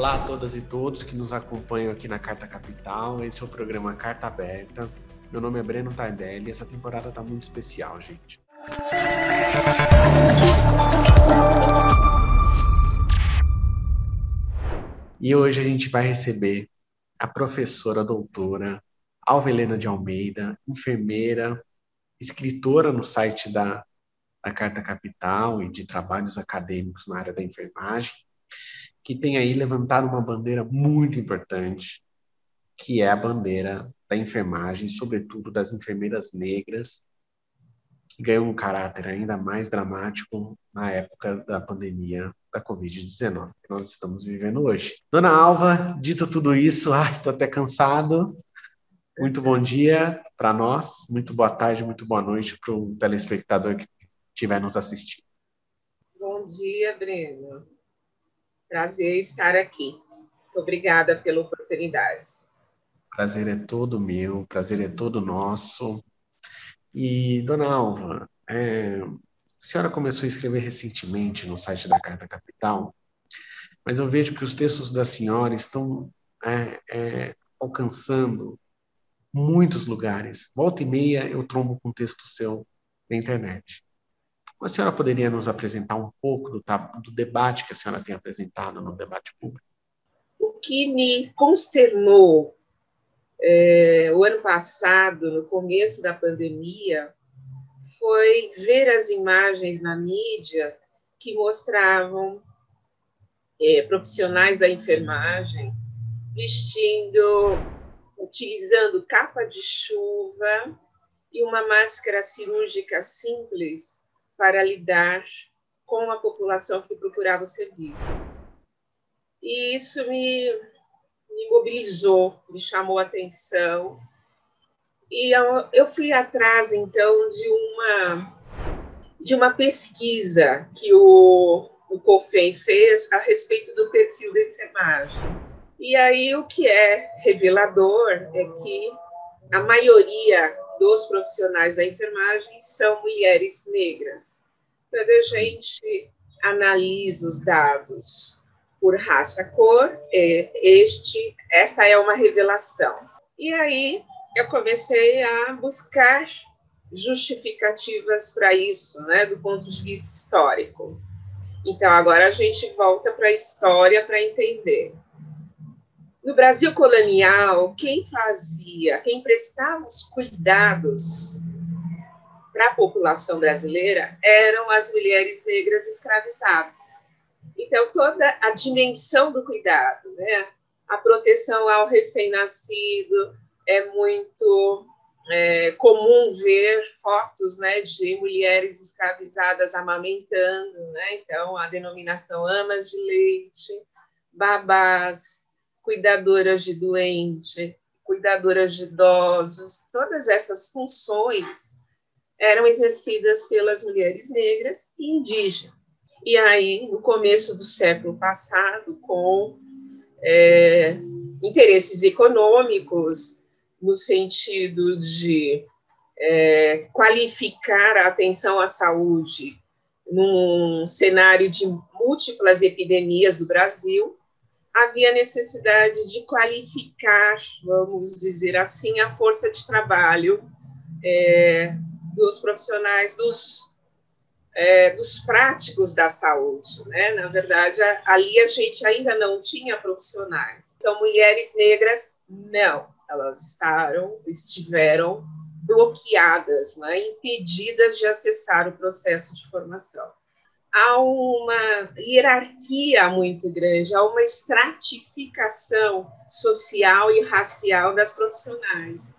Olá a todas e todos que nos acompanham aqui na Carta Capital. Esse é o programa Carta Aberta. Meu nome é Breno Tardelli e essa temporada está muito especial, gente. E hoje a gente vai receber a professora doutora Alvelena de Almeida, enfermeira, escritora no site da Carta Capital e de trabalhos acadêmicos na área da enfermagem, que tem aí levantado uma bandeira muito importante, que é a bandeira da enfermagem, sobretudo das enfermeiras negras, que ganhou um caráter ainda mais dramático na época da pandemia da Covid-19, que nós estamos vivendo hoje. Dona Alva, dito tudo isso, estou até cansado. Muito bom dia para nós, muito boa tarde, muito boa noite para o telespectador que estiver nos assistindo. Bom dia, Breno. Prazer estar aqui. Muito obrigada pela oportunidade. Prazer é todo meu, prazer é todo nosso. E, dona Alva, a senhora começou a escrever recentemente no site da Carta Capital, mas eu vejo que os textos da senhora estão alcançando muitos lugares. Volta e meia eu trombo com um texto seu na internet. A senhora poderia nos apresentar um pouco do debate que a senhora tem apresentado no debate público? O que me consternou o ano passado, no começo da pandemia, foi ver as imagens na mídia que mostravam profissionais da enfermagem utilizando capa de chuva e uma máscara cirúrgica simples para lidar com a população que procurava o serviço. E isso me mobilizou, me chamou a atenção. E eu fui atrás, então, de uma pesquisa que o COFEM fez a respeito do perfil da enfermagem. E aí o que é revelador é que a maioria dos profissionais da enfermagem são mulheres negras. Quando a gente analisa os dados por raça, cor, esta é uma revelação. E aí eu comecei a buscar justificativas para isso, né, do ponto de vista histórico. Então, agora a gente volta para a história para entender. No Brasil colonial, quem prestava os cuidados para a população brasileira eram as mulheres negras escravizadas. Então, toda a dimensão do cuidado, né? A proteção ao recém-nascido, é muito comum ver fotos, né, de mulheres escravizadas amamentando, né? Então, a denominação amas de leite, babás, cuidadoras de doente, cuidadoras de idosos, todas essas funções eram exercidas pelas mulheres negras e indígenas. E aí, no começo do século passado, com interesses econômicos, no sentido de qualificar a atenção à saúde num cenário de múltiplas epidemias do Brasil, havia necessidade de qualificar, vamos dizer assim, a força de trabalho dos profissionais, dos práticos da saúde, né? Na verdade, ali a gente ainda não tinha profissionais. Então, mulheres negras, não, elas estiveram bloqueadas, né? Impedidas de acessar o processo de formação. Há uma hierarquia muito grande, há uma estratificação social e racial das profissionais.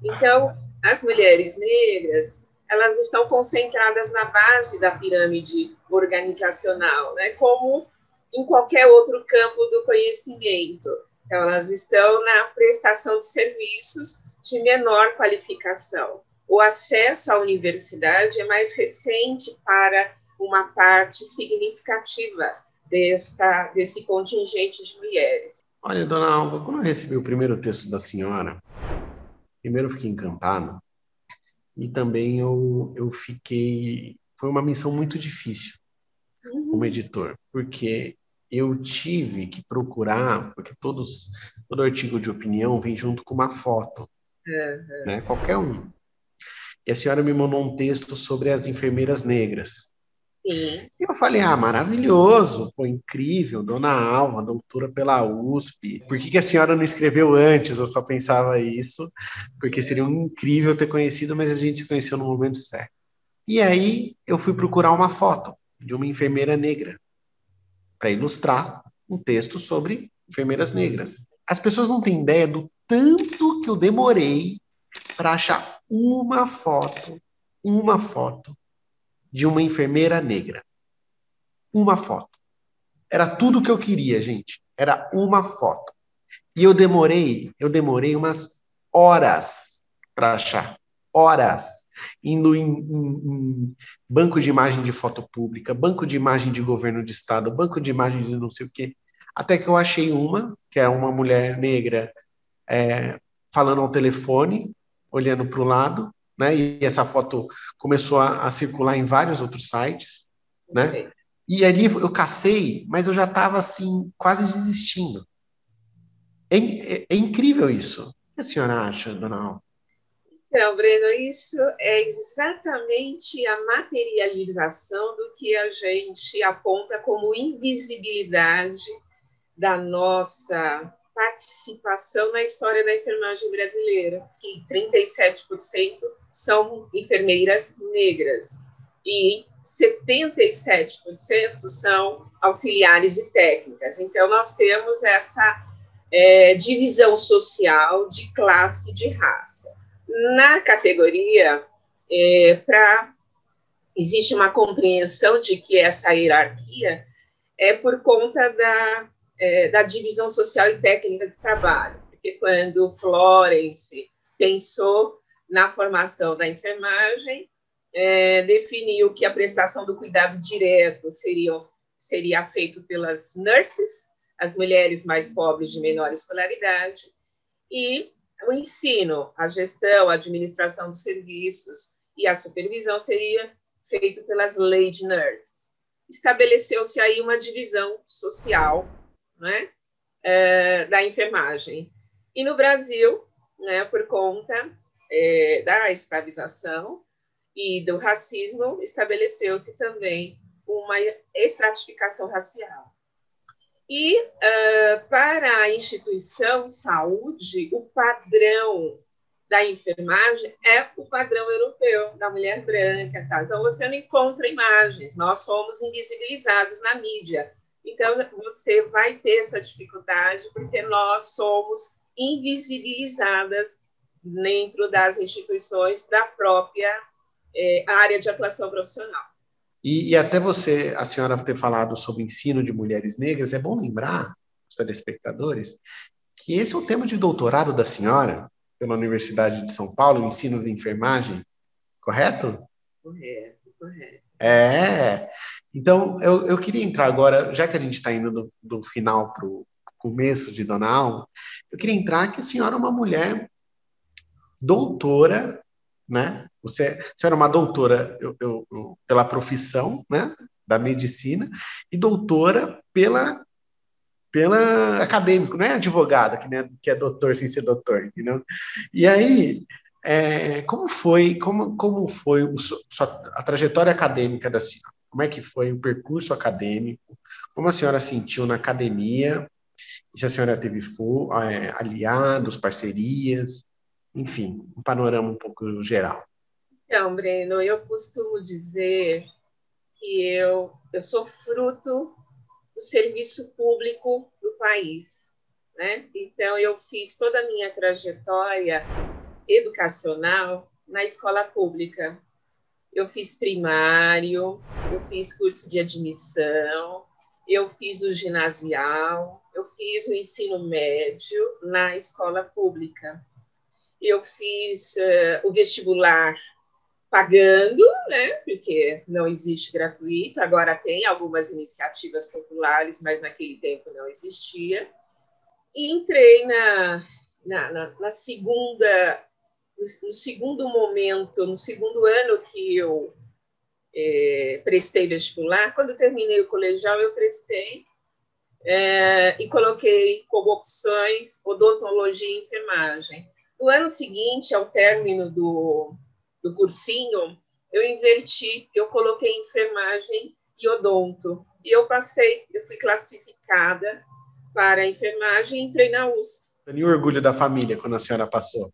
Então, as mulheres negras, elas estão concentradas na base da pirâmide organizacional, né? Como em qualquer outro campo do conhecimento. Então, elas estão na prestação de serviços de menor qualificação. O acesso à universidade é mais recente para uma parte significativa desse contingente de mulheres. Olha, dona Alva, quando eu recebi o primeiro texto da senhora, primeiro eu fiquei encantado e também eu fiquei... Foi uma missão muito difícil como editor, porque eu tive que procurar, porque todo artigo de opinião vem junto com uma foto, né? Qualquer um. E a senhora me mandou um texto sobre as enfermeiras negras. Sim. E eu falei, maravilhoso, pô, incrível, Dona Alma, doutora pela USP. Por que a senhora não escreveu antes? Eu só pensava isso, porque seria incrível ter conhecido, mas a gente se conheceu no momento certo. E aí eu fui procurar uma foto de uma enfermeira negra para ilustrar um texto sobre enfermeiras negras. As pessoas não têm ideia do tanto que eu demorei para achar uma foto de uma enfermeira negra. Uma foto. Era tudo que eu queria, gente. Era uma foto. E eu demorei umas horas para achar. Horas. Indo em banco de imagem de foto pública, banco de imagem de governo de estado, banco de imagem de não sei o quê. Até que eu achei uma, que é uma mulher negra falando ao telefone, olhando para o lado, né? E essa foto começou a circular em vários outros sites, né? E ali eu cacei, mas eu já estava assim, quase desistindo. É incrível isso. O que a senhora acha, dona Alva? Então, Breno, isso é exatamente a materialização do que a gente aponta como invisibilidade da nossa participação na história da enfermagem brasileira, que 37% são enfermeiras negras e 77% são auxiliares e técnicas. Então, nós temos essa divisão social de classe e de raça. Na categoria, existe uma compreensão de que essa hierarquia é por conta da divisão social e técnica de trabalho, porque quando Florence pensou na formação da enfermagem, definiu que a prestação do cuidado direto seria feito pelas nurses, as mulheres mais pobres de menor escolaridade, e o ensino, a gestão, a administração dos serviços e a supervisão seria feito pelas lady nurses. Estabeleceu-se aí uma divisão social, né, da enfermagem. E no Brasil, né, por conta da escravização e do racismo, estabeleceu-se também uma estratificação racial. E para a instituição saúde, o padrão da enfermagem é o padrão europeu, da mulher branca. Tá? Então, você não encontra imagens, nós somos invisibilizados na mídia. Então, você vai ter essa dificuldade porque nós somos invisibilizadas dentro das instituições da própria área de atuação profissional. E até você, a senhora ter falado sobre o ensino de mulheres negras, é bom lembrar, os telespectadores, que esse é o tema de doutorado da senhora, pela Universidade de São Paulo, o ensino de enfermagem, correto? Correto. Então, eu queria entrar agora, já que a gente está indo do final para o começo de Dona Alma, eu queria entrar que a senhora é uma mulher doutora, né? A senhora é uma doutora pela profissão, né? Da medicina, e doutora pela acadêmico, não é advogada, que é doutor sem ser doutor, entendeu? E aí, como foi a trajetória acadêmica da senhora? Como é que foi o percurso acadêmico? Como a senhora sentiu na academia? E se a senhora teve aliados, parcerias, enfim, um panorama um pouco geral. Então, Breno, eu costumo dizer que eu sou fruto do serviço público do país, né? Então, eu fiz toda a minha trajetória educacional na escola pública. Eu fiz primário, eu fiz curso de admissão, eu fiz o ginasial, eu fiz o ensino médio na escola pública. Eu fiz o vestibular pagando, né? Porque não existe gratuito. Agora tem algumas iniciativas populares, mas naquele tempo não existia. E entrei na segunda, no segundo momento, no segundo ano que eu prestei vestibular. Quando terminei o colegial, eu prestei. e coloquei como opções odontologia e enfermagem. No ano seguinte, ao término do cursinho, eu inverti, eu coloquei enfermagem e odonto. E eu fui classificada para a enfermagem e entrei na USP. E o orgulho da família quando a senhora passou?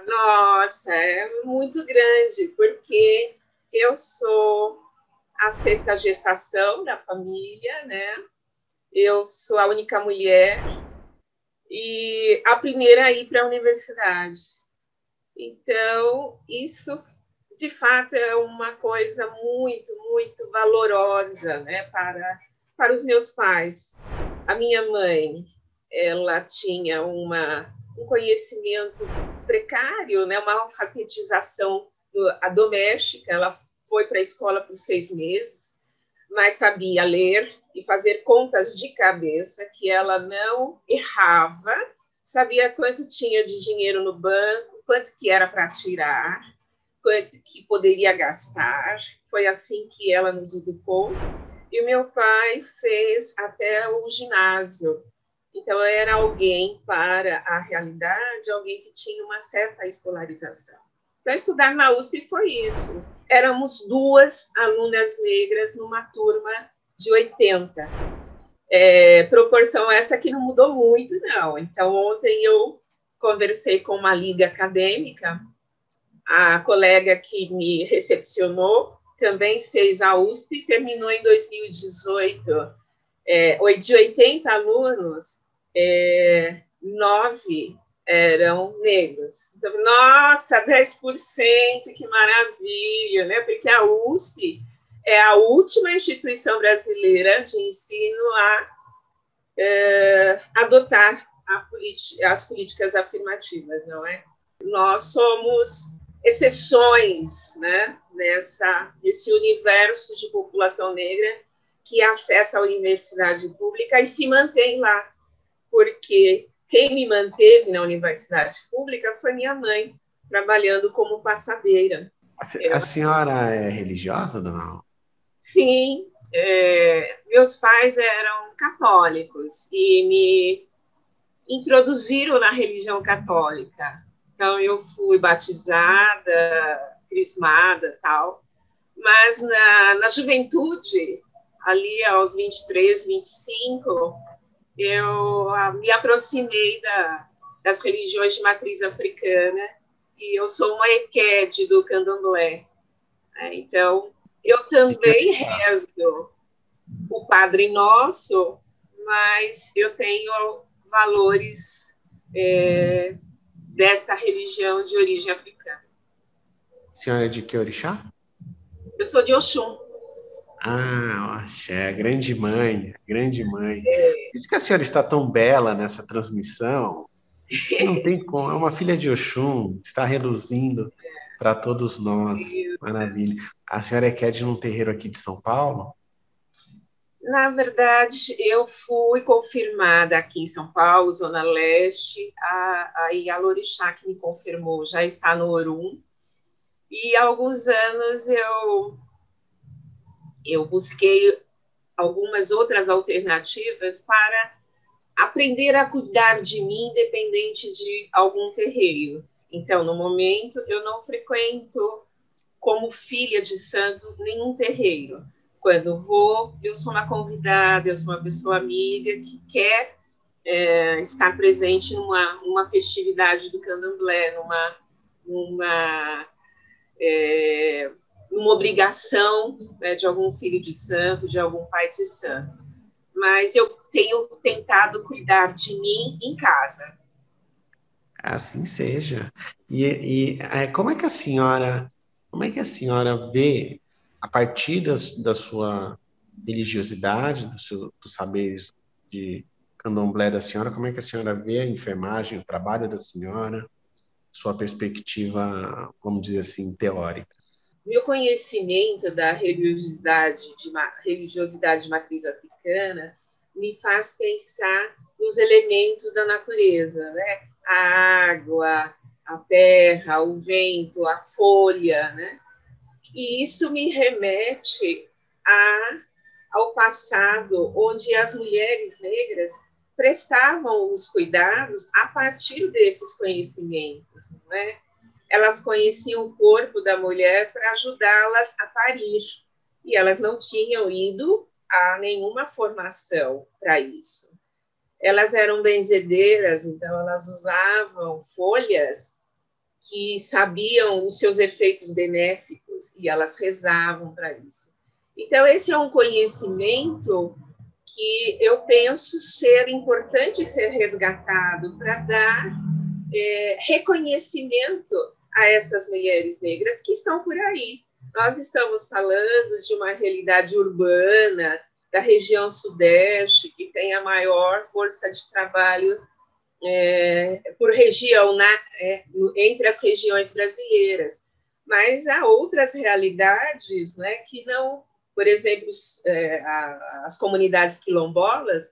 Nossa, é muito grande, porque eu sou a sexta gestação da família, né? Eu sou a única mulher e a primeira a ir para a universidade. Então, isso, de fato, é uma coisa muito, muito valorosa, né, para os meus pais. A minha mãe, ela tinha um conhecimento precário, né, uma alfabetização a doméstica, ela foi para a escola por 6 meses, mas sabia ler e fazer contas de cabeça, que ela não errava, sabia quanto tinha de dinheiro no banco, quanto que era para tirar, quanto que poderia gastar. Foi assim que ela nos educou. E o meu pai fez até o ginásio. Então, era alguém para a realidade, alguém que tinha uma certa escolarização. Então, estudar na USP foi isso. Éramos 2 alunas negras numa turma de 80. Proporção essa que não mudou muito, não. Então, ontem eu conversei com uma liga acadêmica, a colega que me recepcionou também fez a USP, terminou em 2018. De 80 alunos, 9 eram negros. Então, nossa, 10%, que maravilha, né? Porque a USP é a última instituição brasileira de ensino a adotar as políticas afirmativas, não é? Nós somos exceções, né, nesse universo de população negra que acessa a universidade pública e se mantém lá, porque quem me manteve na universidade pública foi minha mãe, trabalhando como passadeira. A senhora é religiosa, dona? Sim, meus pais eram católicos e me introduziram na religião católica. Então, eu fui batizada, crismada, tal. Mas na juventude, ali aos 23, 25, eu me aproximei das religiões de matriz africana e eu sou uma equede do candomblé. Então, eu também rezo o Padre Nosso, mas eu tenho valores desta religião de origem africana. A senhora é de que orixá? Eu sou de Oxum. Ah, axé, grande mãe, grande mãe. Por isso que a senhora está tão bela nessa transmissão. Não tem como, é uma filha de Oxum, está reluzindo para todos nós. Maravilha. A senhora é quer de um terreiro aqui de São Paulo? Na verdade, eu fui confirmada aqui em São Paulo, Zona Leste, a Ialorixá que me confirmou já está no Orum. E há alguns anos eu busquei algumas outras alternativas para aprender a cuidar de mim, independente de algum terreiro. Então, no momento, eu não frequento, como filha de santo, nenhum terreiro. Quando vou, eu sou uma convidada, eu sou uma pessoa amiga que quer estar presente numa festividade do candomblé, numa obrigação, né, de algum filho de santo, de algum pai de santo. Mas eu tenho tentado cuidar de mim em casa. Assim seja. Como é que a senhora vê, a partir da sua religiosidade, dos saberes de candomblé da senhora, como é que a senhora vê a enfermagem, o trabalho da senhora, sua perspectiva, vamos dizer assim, teórica? Meu conhecimento da religiosidade de matriz africana me faz pensar nos elementos da natureza, né? A água, a terra, o vento, a folha, né? E isso me remete a ao passado, onde as mulheres negras prestavam os cuidados a partir desses conhecimentos, não é? Elas conheciam o corpo da mulher para ajudá-las a parir, e elas não tinham ido a nenhuma formação para isso. Elas eram benzedeiras, então elas usavam folhas que sabiam os seus efeitos benéficos e elas rezavam para isso. Então, esse é um conhecimento que eu penso ser importante ser resgatado para dar reconhecimento a essas mulheres negras que estão por aí. Nós estamos falando de uma realidade urbana da região sudeste, que tem a maior força de trabalho por região, entre as regiões brasileiras. Mas há outras realidades, né, que não, por exemplo, as comunidades quilombolas,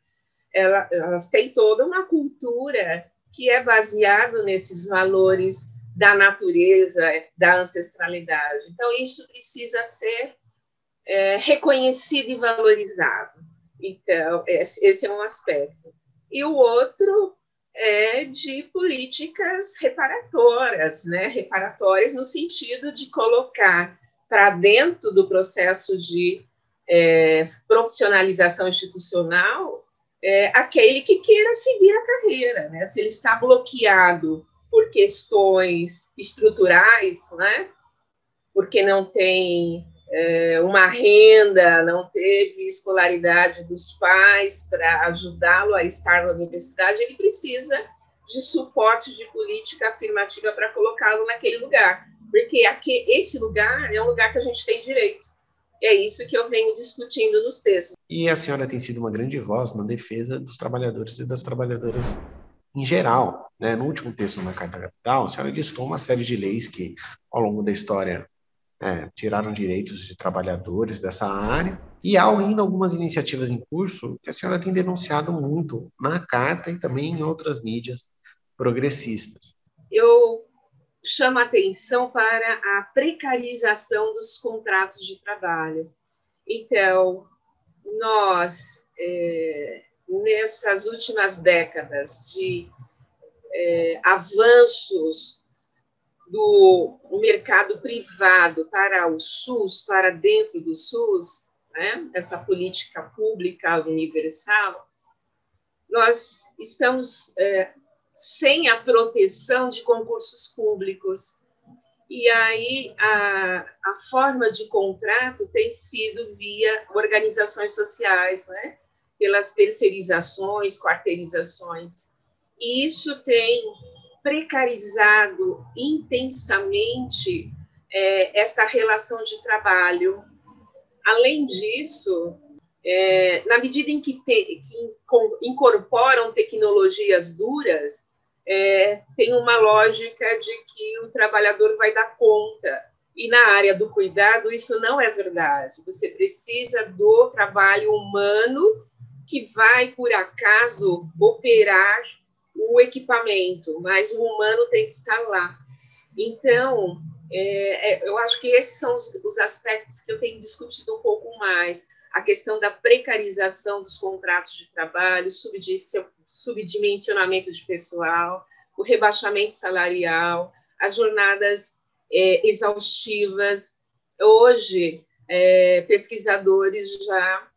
elas têm toda uma cultura que é baseada nesses valores da natureza, da ancestralidade. Então, isso precisa ser reconhecido e valorizado. Então, esse é um aspecto. E o outro é de políticas reparatórias, né? Reparatórias no sentido de colocar para dentro do processo de profissionalização institucional aquele que queira seguir a carreira, né? Se ele está bloqueado por questões estruturais, né? Porque não tem uma renda, não teve escolaridade dos pais para ajudá-lo a estar na universidade, ele precisa de suporte de política afirmativa para colocá-lo naquele lugar, porque esse lugar é um lugar que a gente tem direito. É isso que eu venho discutindo nos textos. E a senhora tem sido uma grande voz na defesa dos trabalhadores e das trabalhadoras em geral, né? No último texto na Carta Capital, a senhora listou uma série de leis que, ao longo da história, tiraram direitos de trabalhadores dessa área, e há ainda algumas iniciativas em curso que a senhora tem denunciado muito na Carta e também em outras mídias progressistas. Eu chamo a atenção para a precarização dos contratos de trabalho. Então, nós, nessas últimas décadas de avanços do mercado privado para o SUS, para dentro do SUS, né, essa política pública universal, nós estamos sem a proteção de concursos públicos. E aí a forma de contrato tem sido via organizações sociais, né, pelas terceirizações, quarteirizações. E isso tem precarizado intensamente essa relação de trabalho. Além disso, na medida em que incorporam tecnologias duras, tem uma lógica de que o trabalhador vai dar conta. E na área do cuidado, isso não é verdade. Você precisa do trabalho humano que vai, por acaso, operar o equipamento, mas o humano tem que estar lá. Então, eu acho que esses são os aspectos que eu tenho discutido um pouco mais. A questão da precarização dos contratos de trabalho, subdimensionamento de pessoal, o rebaixamento salarial, as jornadas exaustivas. Hoje, pesquisadores já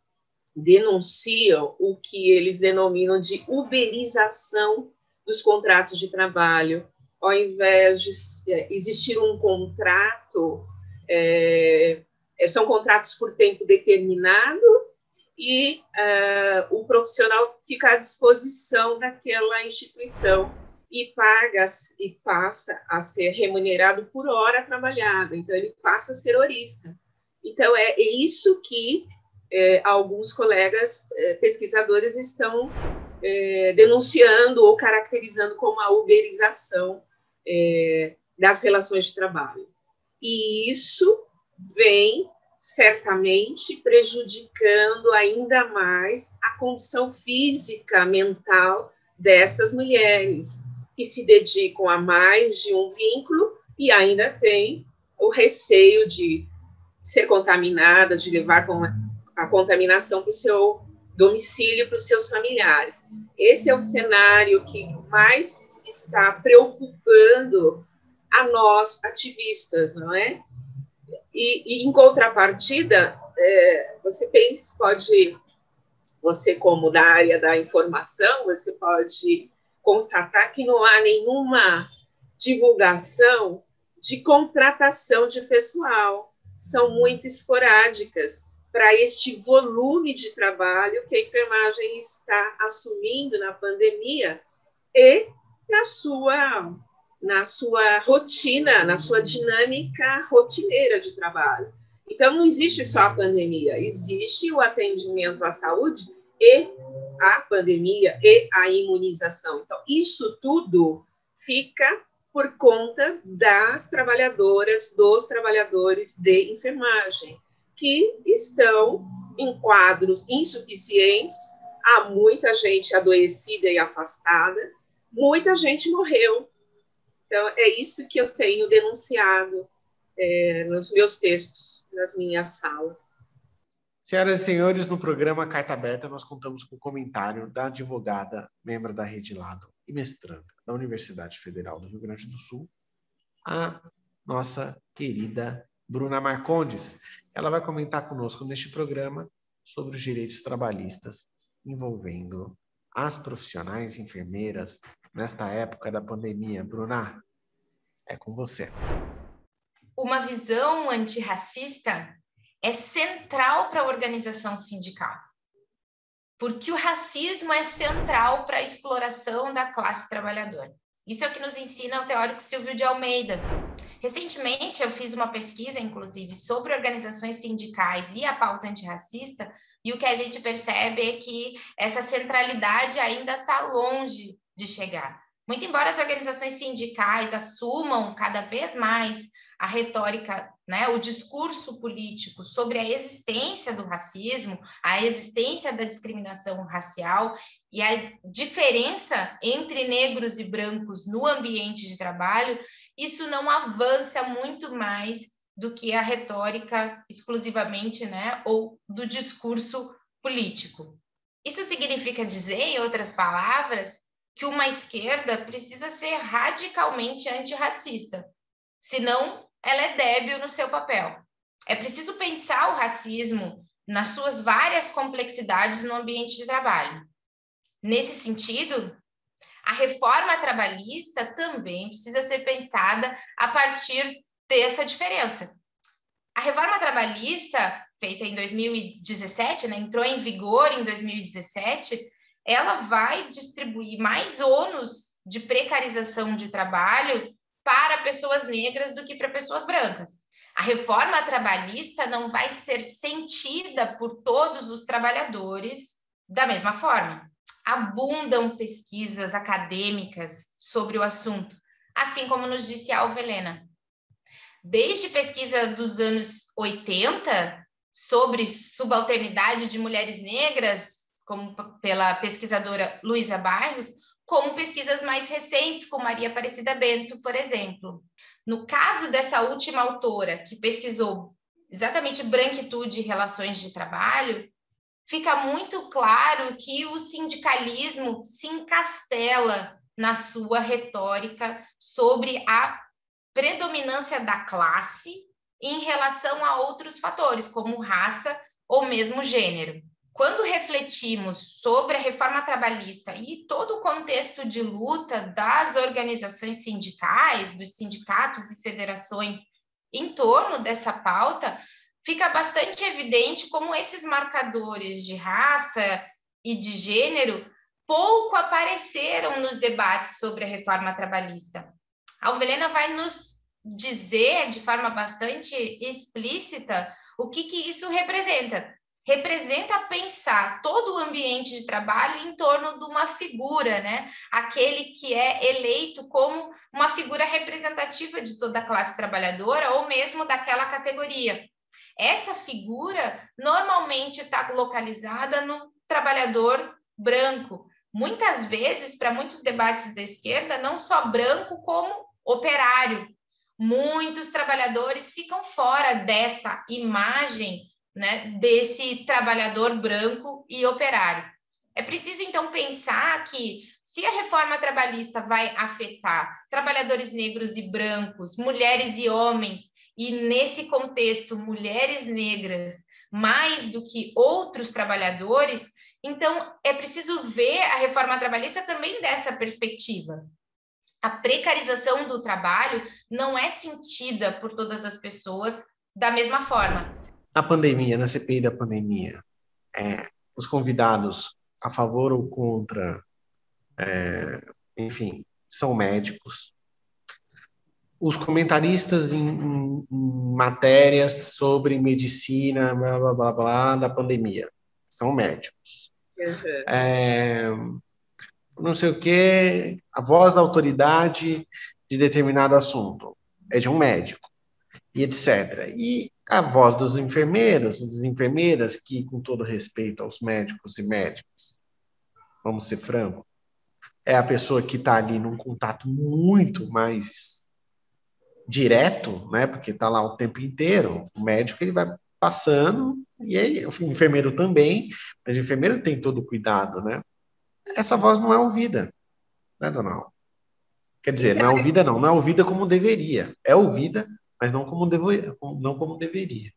denunciam o que eles denominam de uberização dos contratos de trabalho. Ao invés de existir um contrato, são contratos por tempo determinado e o profissional fica à disposição daquela instituição e passa a ser remunerado por hora trabalhada. Então, ele passa a ser horista. Então, é isso que alguns colegas pesquisadores estão denunciando ou caracterizando como a uberização das relações de trabalho. E isso vem, certamente, prejudicando ainda mais a condição física, mental destas mulheres, que se dedicam a mais de um vínculo e ainda tem o receio de ser contaminada, de levar a contaminação para o seu domicílio, para os seus familiares. Esse é o cenário que mais está preocupando a nós, ativistas, não é? E em contrapartida, você como da área da informação, você pode constatar que não há nenhuma divulgação de contratação de pessoal. São muito esporádicas para este volume de trabalho que a enfermagem está assumindo na pandemia e na sua rotina, na sua dinâmica rotineira de trabalho. Então, não existe só a pandemia, existe o atendimento à saúde e a pandemia e a imunização. Então, isso tudo fica por conta das trabalhadoras, dos trabalhadores de enfermagem, que estão em quadros insuficientes, há muita gente adoecida e afastada, muita gente morreu. Então, é isso que eu tenho denunciado nos meus textos, nas minhas falas. Senhoras e senhores, no programa Carta Aberta, nós contamos com o comentário da advogada, membro da Rede Lado e mestranda da Universidade Federal do Rio Grande do Sul, a nossa querida Bruna Marcondes. Ela vai comentar conosco neste programa sobre os direitos trabalhistas envolvendo as profissionais enfermeiras nesta época da pandemia. Bruna, é com você. Uma visão antirracista é central para a organização sindical, porque o racismo é central para a exploração da classe trabalhadora. Isso é o que nos ensina o teórico Silvio de Almeida. Recentemente, eu fiz uma pesquisa, inclusive, sobre organizações sindicais e a pauta antirracista, e o que a gente percebe é que essa centralidade ainda está longe de chegar. Muito embora as organizações sindicais assumam cada vez mais a retórica, né, o discurso político sobre a existência do racismo, a existência da discriminação racial e a diferença entre negros e brancos no ambiente de trabalho, isso não avança muito mais do que a retórica exclusivamente, né, ou do discurso político. Isso significa dizer, em outras palavras, que uma esquerda precisa ser radicalmente antirracista, senão ela é débil no seu papel. É preciso pensar o racismo nas suas várias complexidades no ambiente de trabalho. Nesse sentido, a reforma trabalhista também precisa ser pensada a partir dessa diferença. A reforma trabalhista, feita em 2017, né, entrou em vigor em 2017, ela vai distribuir mais ônus de precarização de trabalho para pessoas negras do que para pessoas brancas. A reforma trabalhista não vai ser sentida por todos os trabalhadores da mesma forma. Abundam pesquisas acadêmicas sobre o assunto, assim como nos disse a Alvelena. Desde pesquisa dos anos 80 sobre subalternidade de mulheres negras, como pela pesquisadora Luísa Barros, como pesquisas mais recentes, com Maria Aparecida Bento, por exemplo. No caso dessa última autora, que pesquisou exatamente branquitude e relações de trabalho, fica muito claro que o sindicalismo se encastela na sua retórica sobre a predominância da classe em relação a outros fatores, como raça ou mesmo gênero. Quando refletimos sobre a reforma trabalhista e todo o contexto de luta das organizações sindicais, dos sindicatos e federações em torno dessa pauta, fica bastante evidente como esses marcadores de raça e de gênero pouco apareceram nos debates sobre a reforma trabalhista. A Alvelena vai nos dizer de forma bastante explícita o que isso representa. Representa pensar todo o ambiente de trabalho em torno de uma figura, né? Aquele que é eleito como uma figura representativa de toda a classe trabalhadora ou mesmo daquela categoria. Essa figura normalmente está localizada no trabalhador branco. Muitas vezes, para muitos debates da esquerda, não só branco como operário. Muitos trabalhadores ficam fora dessa imagem né, desse trabalhador branco e operário. É preciso, então, pensar que, se a reforma trabalhista vai afetar trabalhadores negros e brancos, mulheres e homens, e, nesse contexto, mulheres negras mais do que outros trabalhadores, então é preciso ver a reforma trabalhista também dessa perspectiva. A precarização do trabalho não é sentida por todas as pessoas da mesma forma. Na pandemia, na CPI da pandemia, os convidados a favor ou contra, enfim, são médicos. Os comentaristas em matérias sobre medicina, blá, blá, blá, blá, da pandemia, são médicos. Não sei o quê, a voz da autoridade de determinado assunto é de um médico, e etc. E a voz dos enfermeiros, das enfermeiras, que, com todo respeito aos médicos e médicas, vamos ser francos, é a pessoa que está ali num contato muito mais direto, né? Porque está lá o tempo inteiro. O médico ele vai passando, e aí, o enfermeiro também, mas o enfermeiro tem todo o cuidado, né? Essa voz não é ouvida, né, dona Alva? Quer dizer, não é ouvida, não é ouvida como deveria. É ouvida, mas não como deveria.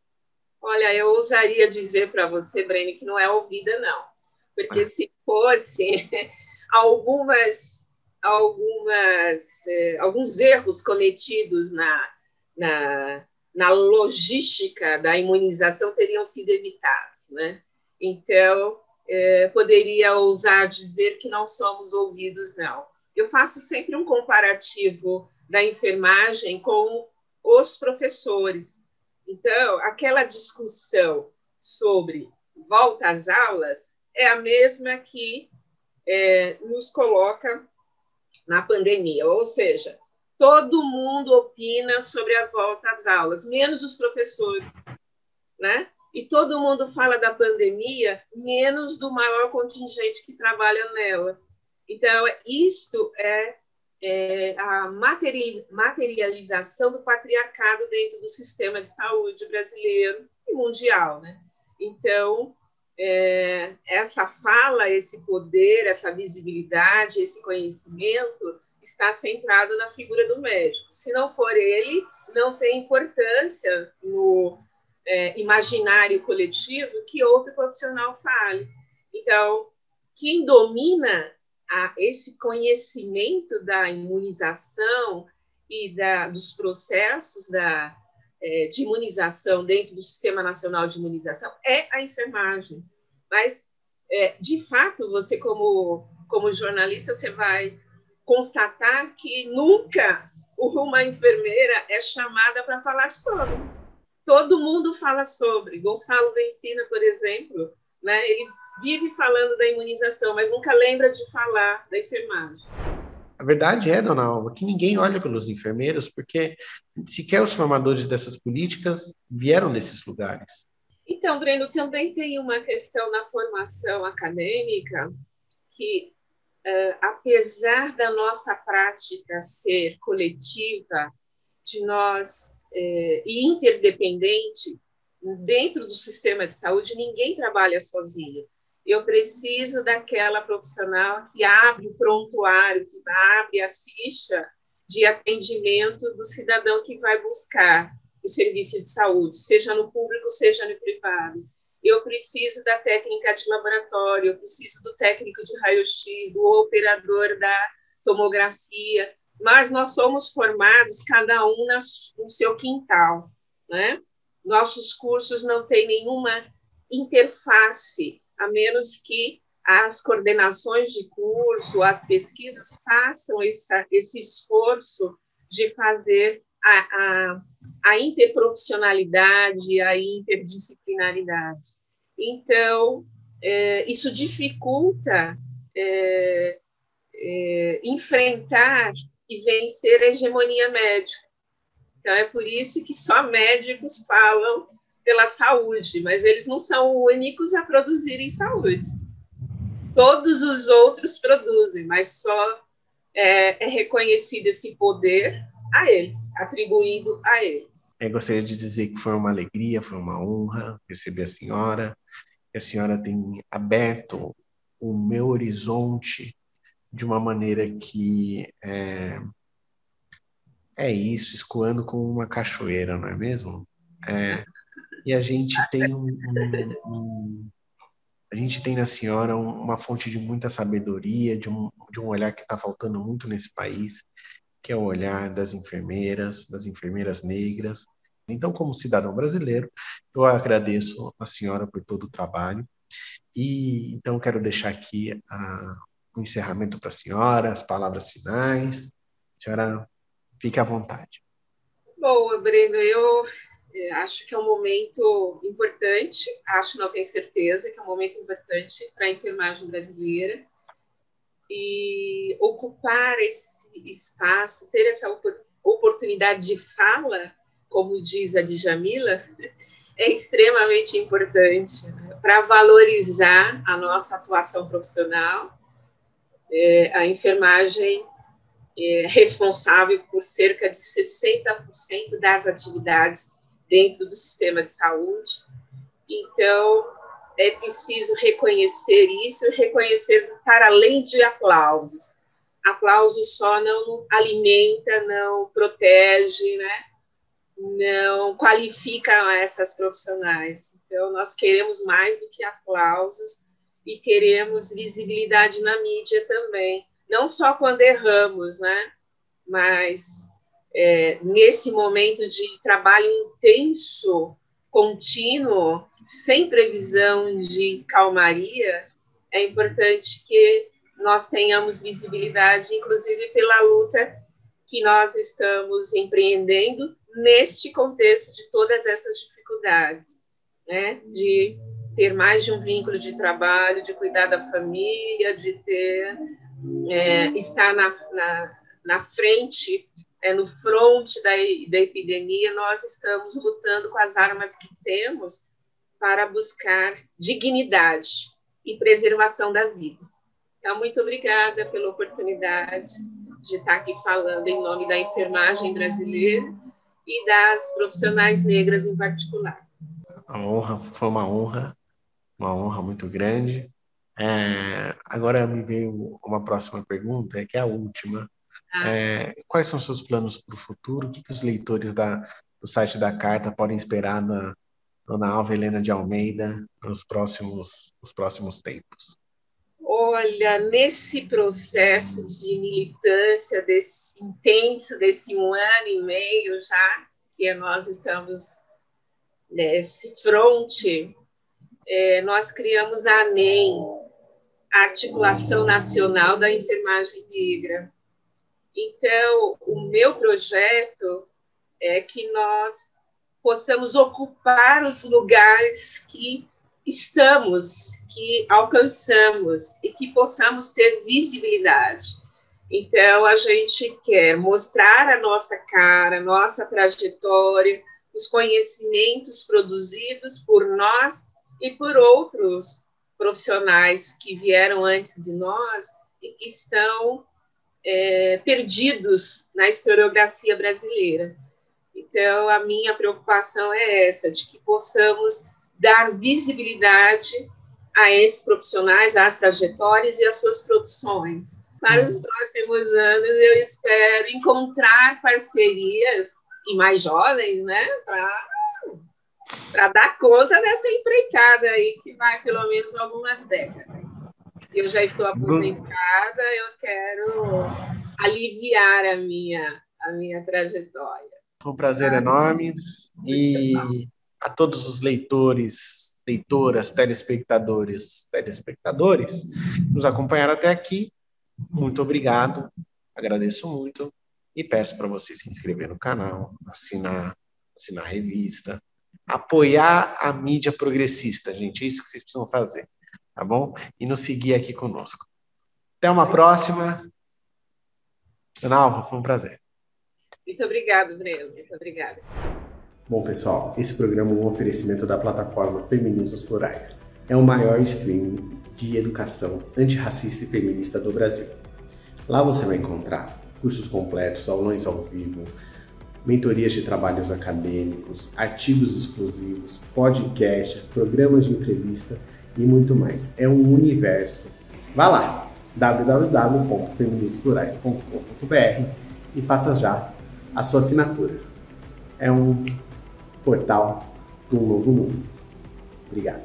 Olha, eu ousaria dizer para você, Breno, que não é ouvida, não. Porque se fosse alguns erros cometidos na logística da imunização teriam sido evitados, né? Então, poderia ousar dizer que não somos ouvidos, não. Eu faço sempre um comparativo da enfermagem com os professores. Então, aquela discussão sobre volta às aulas é a mesma que nos coloca na pandemia, ou seja, todo mundo opina sobre a volta às aulas, menos os professores, né? E todo mundo fala da pandemia, menos do maior contingente que trabalha nela. Então, isto é a materialização do patriarcado dentro do sistema de saúde brasileiro e mundial, né? Então, essa fala, esse poder, essa visibilidade, esse conhecimento está centrado na figura do médico. Se não for ele, não tem importância no imaginário coletivo que outro profissional fale. Então, quem domina esse conhecimento da imunização e dos processos de imunização dentro do Sistema Nacional de Imunização é a enfermagem. Mas, de fato, você, como jornalista, você vai constatar que nunca uma enfermeira é chamada para falar sobre. Todo mundo fala sobre. Gonçalo da Encina, por exemplo, né, ele vive falando da imunização, mas nunca lembra de falar da enfermagem. A verdade é, dona Alva, que ninguém olha pelos enfermeiros, porque sequer os formadores dessas políticas vieram desses lugares. Então, Breno, também tem uma questão na formação acadêmica que, apesar da nossa prática ser coletiva, de nós e interdependente, dentro do sistema de saúde, ninguém trabalha sozinho. Eu preciso daquela profissional que abre o prontuário, que abre a ficha de atendimento do cidadão que vai buscar o serviço de saúde, seja no público, seja no privado. Eu preciso da técnica de laboratório, eu preciso do técnico de raio-x, do operador da tomografia, mas nós somos formados, cada um no seu quintal, né? Nossos cursos não têm nenhuma interface, a menos que as coordenações de curso, as pesquisas façam esse esforço de fazer a interprofissionalidade, a interdisciplinaridade. Então, isso dificulta enfrentar e vencer a hegemonia médica. Então, é por isso que só médicos falam pela saúde, mas eles não são únicos a produzirem saúde. Todos os outros produzem, mas só é reconhecido esse poder a eles, atribuído a eles. Gostaria de dizer que foi uma alegria, foi uma honra receber a senhora. A senhora tem aberto o meu horizonte de uma maneira que é isso, escoando como uma cachoeira, não é mesmo? E a gente tem a gente tem na senhora uma fonte de muita sabedoria, de um olhar que está faltando muito nesse país, que é o olhar das enfermeiras negras. Então, como cidadão brasileiro, eu agradeço a senhora por todo o trabalho. E então quero deixar aqui o encerramento para a senhora, as palavras finais. A senhora fique à vontade. Bom, Breno, eu acho que é um momento importante, não tenho certeza, que é um momento importante para a enfermagem brasileira. E ocupar esse espaço, ter essa oportunidade de fala, como diz a Djamila, é extremamente importante, né, para valorizar a nossa atuação profissional. A enfermagem é responsável por cerca de 60% das atividades dentro do sistema de saúde. Então, é preciso reconhecer isso, reconhecer para além de aplausos. Aplausos só não alimenta, não protege, né? Não qualifica essas profissionais. Então, nós queremos mais do que aplausos e queremos visibilidade na mídia também. Não só quando erramos, né? Mas nesse momento de trabalho intenso, contínuo, sem previsão de calmaria, é importante que nós tenhamos visibilidade, inclusive pela luta que nós estamos empreendendo neste contexto de todas essas dificuldades, né? De ter mais de um vínculo de trabalho, de cuidar da família, de ter estar na frente, no front da epidemia. Nós estamos lutando com as armas que temos para buscar dignidade e preservação da vida. Então, muito obrigada pela oportunidade de estar aqui falando em nome da enfermagem brasileira e das profissionais negras em particular. Foi uma honra muito grande. Agora me veio uma próxima pergunta, que é a última. Quais são seus planos para o futuro? O que os leitores do site da Carta podem esperar na Dona Alva Helena de Almeida nos próximos tempos? Olha, nesse processo de militância intenso desse 1 ano e meio já, que nós estamos nesse fronte, nós criamos a ANEM, a Articulação Nacional da Enfermagem Negra. Então, o meu projeto é que nós possamos ocupar os lugares que estamos, que alcançamos e que possamos ter visibilidade. Então, a gente quer mostrar a nossa cara, a nossa trajetória, os conhecimentos produzidos por nós e por outros profissionais que vieram antes de nós e que estão perdidos na historiografia brasileira. Então, a minha preocupação é essa, de que possamos dar visibilidade a esses profissionais, às trajetórias e às suas produções. Para os próximos anos, eu espero encontrar parcerias, e mais jovens, né, para dar conta dessa empreitada aí, que vai pelo menos algumas décadas. Eu já estou aposentada, eu quero aliviar a minha trajetória. Foi um prazer enorme. E a todos os leitores, leitoras, telespectadores que nos acompanharam até aqui, muito obrigado, agradeço muito e peço para você se inscrever no canal, assinar a revista, apoiar a mídia progressista, gente, é isso que vocês precisam fazer, tá bom? E nos seguir aqui conosco. Até uma próxima. Dona Alva, foi um prazer. Muito obrigada, Breno. Muito obrigada. Bom, pessoal, esse programa é um oferecimento da plataforma Feminismos Plurais. É o maior streaming de educação antirracista e feminista do Brasil. Lá você vai encontrar cursos completos, aulões ao vivo, mentorias de trabalhos acadêmicos, artigos exclusivos, podcasts, programas de entrevista e muito mais. É um universo. Vá lá, www.feministplurais.com.br e faça já a sua assinatura. É um portal do novo mundo. Obrigado.